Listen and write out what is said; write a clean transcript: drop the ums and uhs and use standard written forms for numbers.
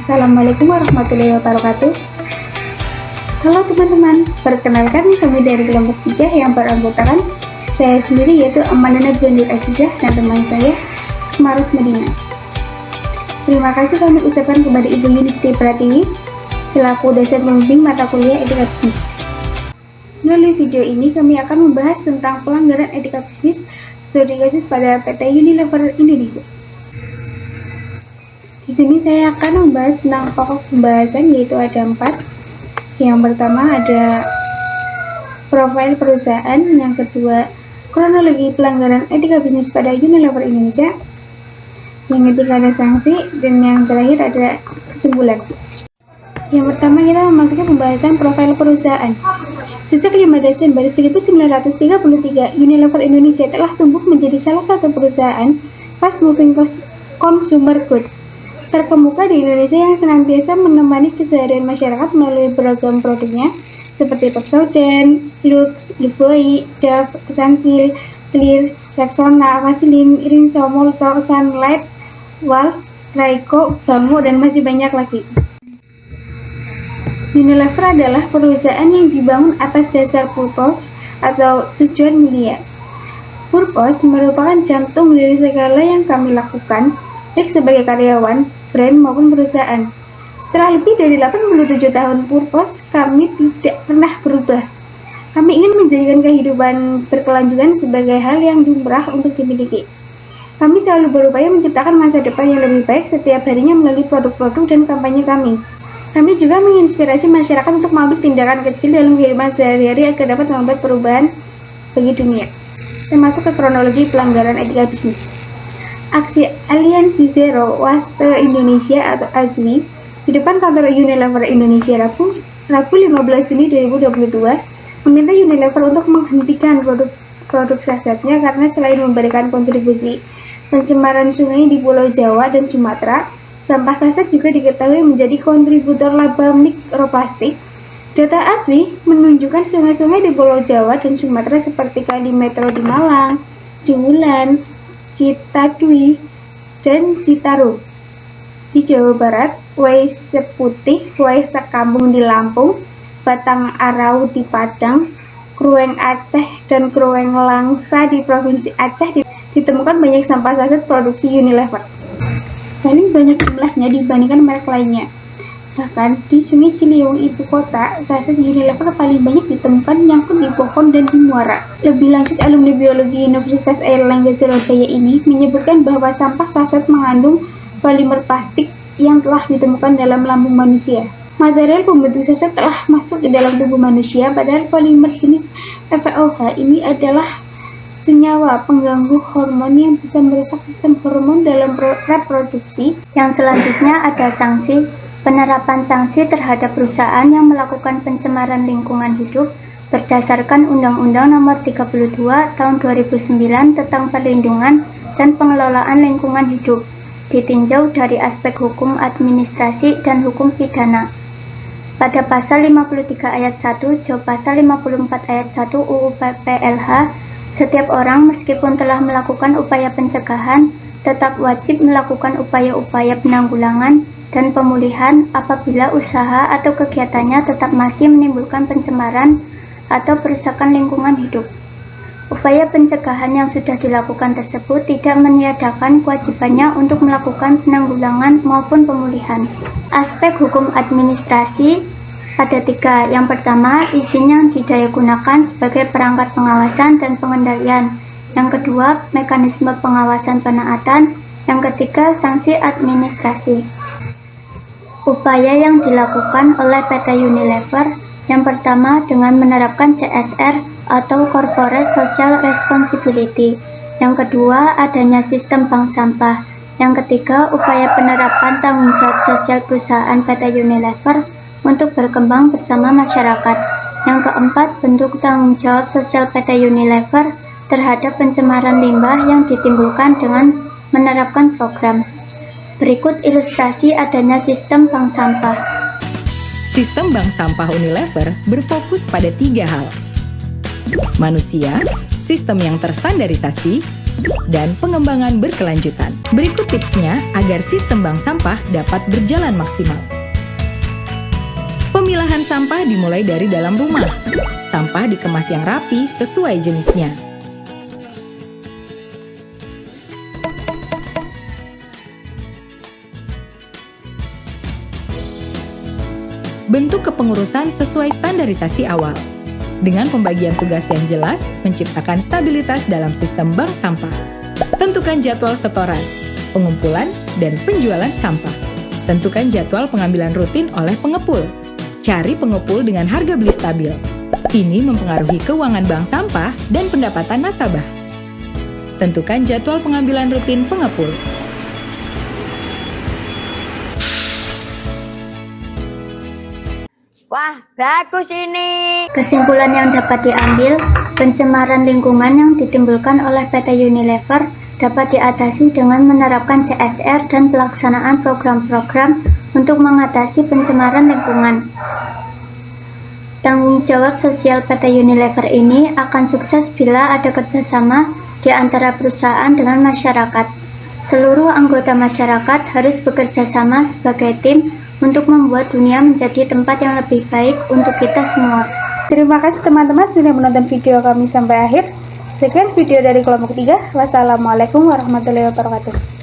Assalamualaikum warahmatullahi wabarakatuh. Halo teman-teman, perkenalkan kami dari kelompok 3 yang beranggotakan saya sendiri yaitu Amanana Binur Azizah dan teman saya Sukmarus Medina. Terima kasih kami ucapkan kepada Ibu Yunisti Pratiwi selaku dosen pembimbing mata kuliah etika bisnis. Melalui video ini kami akan membahas tentang pelanggaran etika bisnis studi kasus pada PT Unilever Indonesia. Di sini saya akan membahas tentang pokok pembahasan yaitu ada 4. Yang pertama ada profil perusahaan, yang kedua kronologi pelanggaran etika bisnis pada Unilever Indonesia, yang ketiga ada sanksi, dan yang terakhir ada kesimpulan. Yang pertama kita memasuki pembahasan profil perusahaan. Sejak 5 Desember 1933, Unilever Indonesia telah tumbuh menjadi salah satu perusahaan fast moving consumer goods terkemuka di Indonesia yang senantiasa menemani keseharian masyarakat melalui beragam produknya seperti Pepsodent, Lux, Lifbuoy, Dove, Sunsilk, Clear, Rexona, Vaseline, Rinso, Molto, Sunlight, Wals, Raiko, Bango, dan masih banyak lagi. Unilever adalah perusahaan yang dibangun atas dasar purpose atau tujuan mulia. Purpose merupakan jantung dari segala yang kami lakukan, baik sebagai karyawan, brand maupun perusahaan. Setelah lebih dari 87 tahun purpose, kami tidak pernah berubah. Kami ingin menjadikan kehidupan berkelanjutan sebagai hal yang lumrah untuk dimiliki. Kami selalu berupaya menciptakan masa depan yang lebih baik setiap harinya melalui produk-produk dan kampanye kami. Kami juga menginspirasi masyarakat untuk mengambil tindakan kecil dalam kehidupan sehari-hari agar dapat membuat perubahan bagi dunia. Kita masuk ke kronologi pelanggaran etika bisnis. Aksi Aliansi Zero Waste Indonesia atau AZWI di depan kantor Unilever Indonesia Rabu 15 Juni 2022 meminta Unilever untuk menghentikan produk sasetnya karena selain memberikan kontribusi pencemaran sungai di Pulau Jawa dan Sumatera, sampah saset juga diketahui menjadi kontributor laba mikroplastik. Data AZWI menunjukkan sungai-sungai di Pulau Jawa dan Sumatera seperti Kali Metro di Malang, Ciwulan, Citadui, dan Citarum di Jawa Barat, Wais Seputih, Wais Sekampung di Lampung, Batang Arau di Padang, Krueng Aceh, dan Krueng Langsa di Provinsi Aceh ditemukan banyak sampah saset produksi Unilever. Paling banyak jumlahnya dibandingkan merek lainnya. Bahkan di Sungai Ciliwung ibu kota, saset Unilever paling banyak ditemukan nyangkut di pohon dan di muara. Lebih lanjut, alumni biologi Universitas Airlangga Surabaya ini menyebutkan bahwa sampah saset mengandung polimer plastik yang telah ditemukan dalam lambung manusia. Material pembentuk saset telah masuk ke dalam tubuh manusia, padahal polimer jenis FeOH ini adalah senyawa pengganggu hormon yang bisa merusak sistem hormon dalam reproduksi. Yang selanjutnya ada sanksi. Penerapan sanksi terhadap perusahaan yang melakukan pencemaran lingkungan hidup berdasarkan Undang-Undang Nomor 32 Tahun 2009 tentang Perlindungan dan Pengelolaan Lingkungan Hidup, ditinjau dari aspek hukum administrasi dan hukum pidana. Pada pasal 53 ayat 1 Job pasal 54 ayat 1 UU PLH, setiap orang meskipun telah melakukan upaya pencegahan tetap wajib melakukan upaya-upaya penanggulangan dan pemulihan apabila usaha atau kegiatannya tetap masih menimbulkan pencemaran atau perusakan lingkungan hidup. Upaya pencegahan yang sudah dilakukan tersebut tidak meniadakan kewajibannya untuk melakukan penanggulangan maupun pemulihan. Aspek hukum administrasi ada 3. Yang pertama, izin yang didayagunakan sebagai perangkat pengawasan dan pengendalian. Yang kedua, mekanisme pengawasan penaatan. Yang ketiga, sanksi administrasi. Upaya yang dilakukan oleh PT Unilever, yang pertama dengan menerapkan CSR atau Corporate Social Responsibility. Yang kedua, adanya sistem bank sampah. Yang ketiga, upaya penerapan tanggung jawab sosial perusahaan PT Unilever untuk berkembang bersama masyarakat. Yang keempat, bentuk tanggung jawab sosial PT Unilever terhadap pencemaran limbah yang ditimbulkan dengan menerapkan program. Berikut ilustrasi adanya sistem bank sampah. Sistem bank sampah Unilever berfokus pada 3 hal. Manusia, sistem yang terstandarisasi, dan pengembangan berkelanjutan. Berikut tipsnya agar sistem bank sampah dapat berjalan maksimal. Pemilahan sampah dimulai dari dalam rumah. Sampah dikemas yang rapi sesuai jenisnya. Bentuk kepengurusan sesuai standarisasi awal. Dengan pembagian tugas yang jelas, menciptakan stabilitas dalam sistem bank sampah. Tentukan jadwal setoran, pengumpulan, dan penjualan sampah. Tentukan jadwal pengambilan rutin oleh pengepul. Cari pengepul dengan harga beli stabil. Ini mempengaruhi keuangan bank sampah dan pendapatan nasabah. Tentukan jadwal pengambilan rutin pengepul. Wah, bagus ini. Kesimpulan yang dapat diambil, pencemaran lingkungan yang ditimbulkan oleh PT Unilever dapat diatasi dengan menerapkan CSR dan pelaksanaan program-program untuk mengatasi pencemaran lingkungan. Tanggung jawab sosial PT Unilever ini akan sukses bila ada kerjasama di antara perusahaan dengan masyarakat. Seluruh anggota masyarakat harus bekerja sama sebagai tim untuk membuat dunia menjadi tempat yang lebih baik untuk kita semua. Terima kasih teman-teman sudah menonton video kami sampai akhir. Sekian video dari kelompok 3. Wassalamualaikum warahmatullahi wabarakatuh.